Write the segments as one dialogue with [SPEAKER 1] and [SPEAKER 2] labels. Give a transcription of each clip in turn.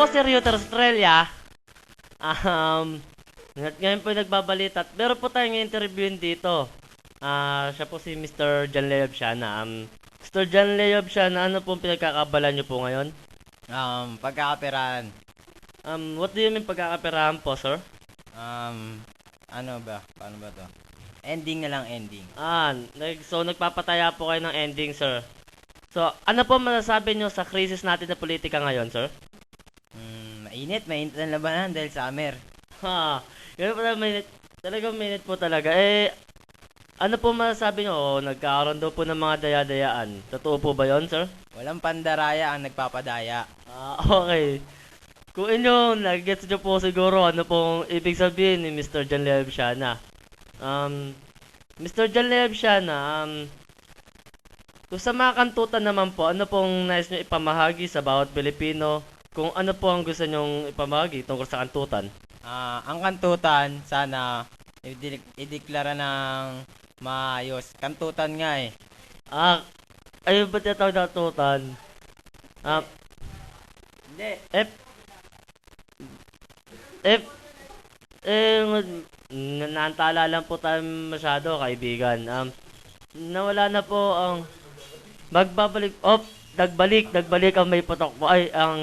[SPEAKER 1] po si Reuter Estrella. Um, ngayon po nagbabalita. At meron po tayong interviewin dito. Siya po si Mr. John Leob Siana. Mr. John Leob Siana, ano pong pinagkakabalan niyo po ngayon?
[SPEAKER 2] Pagkakaperahan.
[SPEAKER 1] What do you mean pagkakaperahan po, sir?
[SPEAKER 2] Ano ba? Paano ba to? Ending na lang, ending.
[SPEAKER 1] So nagpapataya po kayo ng ending, sir. So, ano po masasabi niyo sa krisis natin na politika ngayon, sir?
[SPEAKER 2] Mainit ang labanan dahil summer.
[SPEAKER 1] Yun pala, talagang minute po talaga. Ano po masasabi niyo? Nagkakaroon daw po ng mga daya-dayaan. Totoo po ba yun, sir?
[SPEAKER 2] Walang pandaraya ang nagpapadaya.
[SPEAKER 1] Okay. Kung inyo, nag-gets niyo po siguro ano pong ibig sabihin ni Mr. John Leob Siana. Mr. John Leob Siana, kung sa mga kantutan naman po, ano pong nais nyo ipamahagi sa bawat Pilipino? Kung ano po ang gusto nyong ipamahagi tungkol sa kantutan?
[SPEAKER 2] Ang kantutan, sana ideklara ng maayos. Kantutan nga eh.
[SPEAKER 1] Ayun ba tinatawag na kantutan?
[SPEAKER 2] Hindi.
[SPEAKER 1] Naantala lang po tayo masyado, kaibigan. Nawala na po ang nagbalik ang may putok po ay ang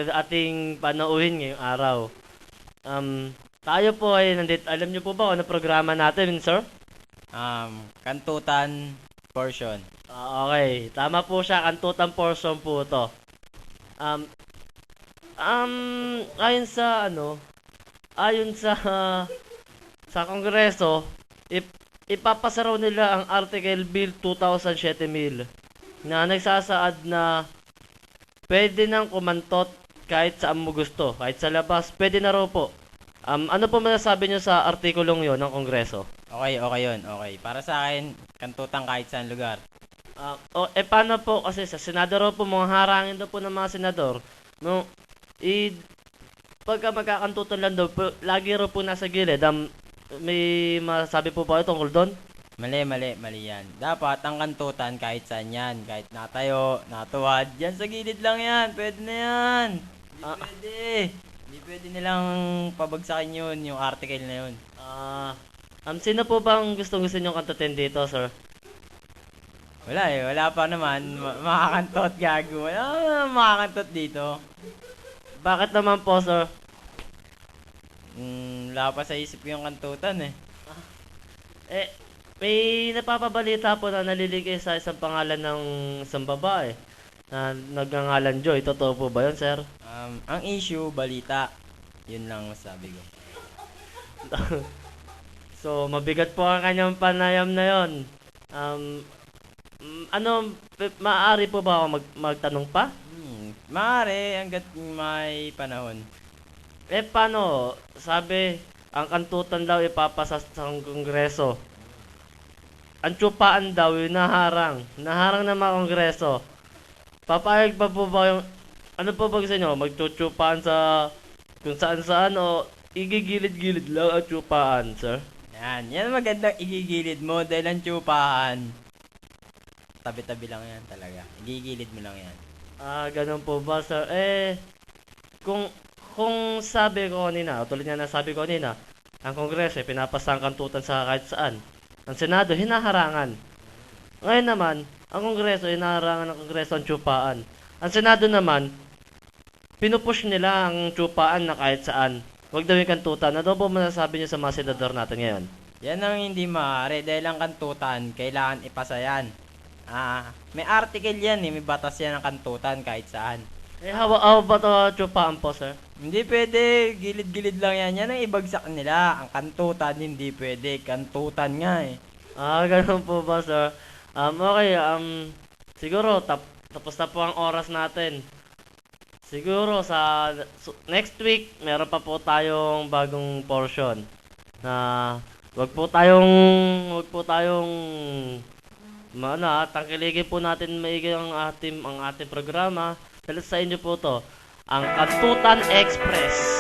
[SPEAKER 1] ating panauhin ngayong araw. Tayo po ay nandito. Alam niyo po ba kung ano programa natin, sir?
[SPEAKER 2] Kantutan portion.
[SPEAKER 1] Okay, tama po siya, kantutan portion po to. Ayon sa Kongreso, ipapasa raw nila ang Article Bill 2007 na nagsasaad na pwede nang kumantot kahit saan mo gusto, kahit sa labas, pwede na raw po. Ano po masasabi nyo sa artikulong yon ng Kongreso?
[SPEAKER 2] Okay yun. Okay. Para sa akin, kantutan kahit saan lugar.
[SPEAKER 1] Paano po kasi sa Senado raw po, mga harangin daw po ng mga senador, no, pagka magkakantutan lang daw, lagi raw po nasa gilid. May masasabi po ba ito tungkol doon?
[SPEAKER 2] Mali yan. Dapat ang kantutan kahit saan yan. Kahit natayo, natuwad. Yan sa gilid lang yan. Pwede na yan. Hindi pwede nilang pabagsakin yun, yung article na yun.
[SPEAKER 1] Sino po bang gusto niyong kantutin dito, sir?
[SPEAKER 2] Wala eh. Wala pa naman. Makakantot, gago. Wala makakantot dito.
[SPEAKER 1] Bakit naman po, sir?
[SPEAKER 2] Wala pa sa isip ko yung kantutan eh.
[SPEAKER 1] May napapabalita po na naliligay sa isang pangalan ng isang babae na nagngangalan Joy. Totoo po ba yun, sir?
[SPEAKER 2] Ang issue, balita. Yun lang masabi ko.
[SPEAKER 1] So, mabigat po ang kanyang panayam na yon. Maaari po ba ako magtanong pa?
[SPEAKER 2] Maaari, hanggat may panahon.
[SPEAKER 1] Paano? Sabi, ang kantutan daw ipapasa sa Kongreso. Ang tsupaan daw yung naharang. Naharang ng mga Kongreso. Papayag pa po ba yung... Ano po ba gusto nyo? Magtsutsupaan sa... kung saan-saan o igigilid-gilid lang ang tsupaan, sir?
[SPEAKER 2] Yan magandang igigilid mo dahil ang tsupahan. Tabi-tabi lang yan talaga. Igigilid mo lang yan.
[SPEAKER 1] Ganun po ba, sir? Kung sabi ko kanina, tulad nga nasabi ko kanina, ang Kongreso pinapasa ang kantutan sa kahit saan. Ang Senado, hinaharangan. Ngayon naman, ang Kongreso, hinaharangan ng Kongreso ang tsupaan. Ang Senado naman, pinupush nila ang tsupaan na kahit saan. Huwag daw yung kantutan. Ano po masasabi niyo sa mga senador natin ngayon?
[SPEAKER 2] Yan ang hindi maaari dahil ang kantutan, kailangan ipasa yan. May article yan eh, may batas yan ng kantutan kahit saan.
[SPEAKER 1] How about tsupaan po, sir?
[SPEAKER 2] Hindi pwede, gilid-gilid lang yan. Yan ang ibagsak nila. Ang kantutan, hindi pwede. Kantutan nga eh.
[SPEAKER 1] Ganun po ba, sir? Okay, siguro, tapos na po ang oras natin. Siguro, next week, meron pa po tayong bagong portion. Na, wag po tayong, tangkiligin po natin maigi ang ating programa. Dahil sa inyo po to, ang Kantutan Express.